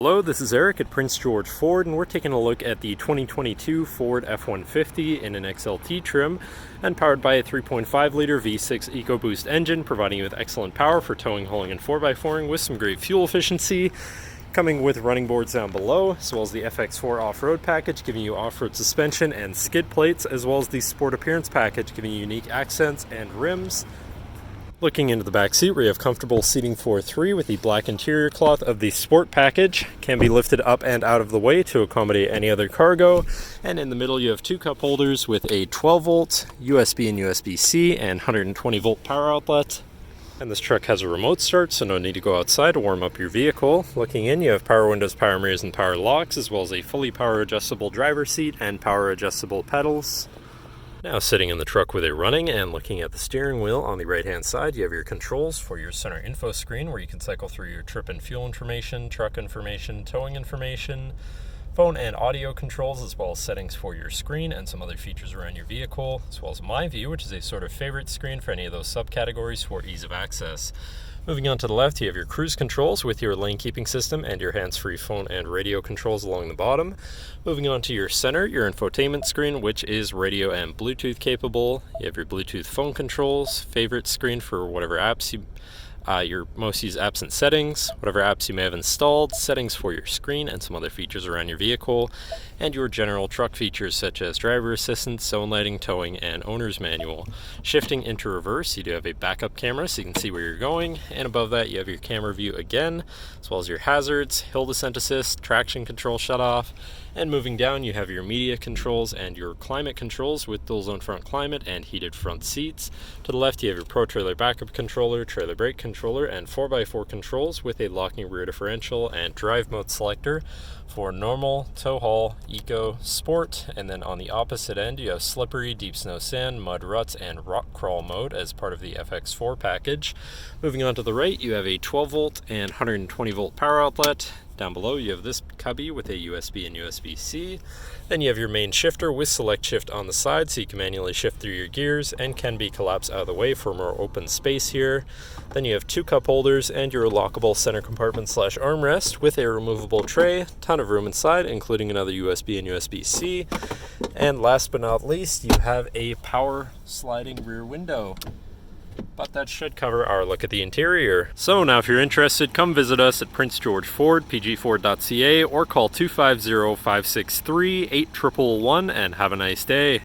Hello, this is Eric at Prince George Ford, and we're taking a look at the 2022 Ford F-150 in an XLT trim and powered by a 3.5-liter V6 EcoBoost engine, providing you with excellent power for towing, hauling, and 4x4ing with some great fuel efficiency. Coming with running boards down below, as well as the FX4 off-road package, giving you off-road suspension and skid plates, as well as the Sport Appearance package, giving you unique accents and rims. Looking into the back seat, where you have comfortable seating for three with the black interior cloth of the Sport package. Can be lifted up and out of the way to accommodate any other cargo. And in the middle you have two cup holders with a 12-volt USB and USB-C and 120-volt power outlet. And this truck has a remote start, so no need to go outside to warm up your vehicle. Looking in, you have power windows, power mirrors, and power locks, as well as a fully power adjustable driver's seat and power adjustable pedals. Now sitting in the truck with it running and looking at the steering wheel, on the right hand side you have your controls for your center info screen, where you can cycle through your trip and fuel information, truck information, towing information, phone and audio controls, as well as settings for your screen and some other features around your vehicle, as well as My View, which is a sort of favorite screen for any of those subcategories for ease of access. Moving on to the left, you have your cruise controls with your lane keeping system and your hands-free phone and radio controls along the bottom. Moving on to your center, your infotainment screen, which is radio and Bluetooth capable. You have your Bluetooth phone controls, favorite screen for whatever apps your most used apps and settings, whatever apps you may have installed, settings for your screen and some other features around your vehicle, and your general truck features such as driver assistance, zone lighting, towing, and owner's manual. Shifting into reverse, you do have a backup camera so you can see where you're going, and above that you have your camera view again, as well as your hazards, hill descent assist, traction control shutoff, and moving down you have your media controls and your climate controls with dual zone front climate and heated front seats. To the left you have your Pro Trailer backup controller, trailer brake controller, and 4x4 controls with a locking rear differential and drive mode selector for normal, tow haul, eco, sport, and then on the opposite end you have slippery, deep snow sand, mud ruts, and rock crawl mode as part of the FX4 package. Moving on to the right you have a 12-volt and 120-volt power outlet. Down below you have this cubby with a USB and USB-C. Then you have your main shifter with select shift on the side so you can manually shift through your gears and can be collapsed out of the way for more open space here. Then you have two cup holders and your lockable center compartment / armrest with a removable tray, ton of room inside including another USB and USB-C. And last but not least you have a power sliding rear window. But that should cover our look at the interior. So now if you're interested, come visit us at Prince George Ford, pgford.ca, or call 250-563-8111 and have a nice day.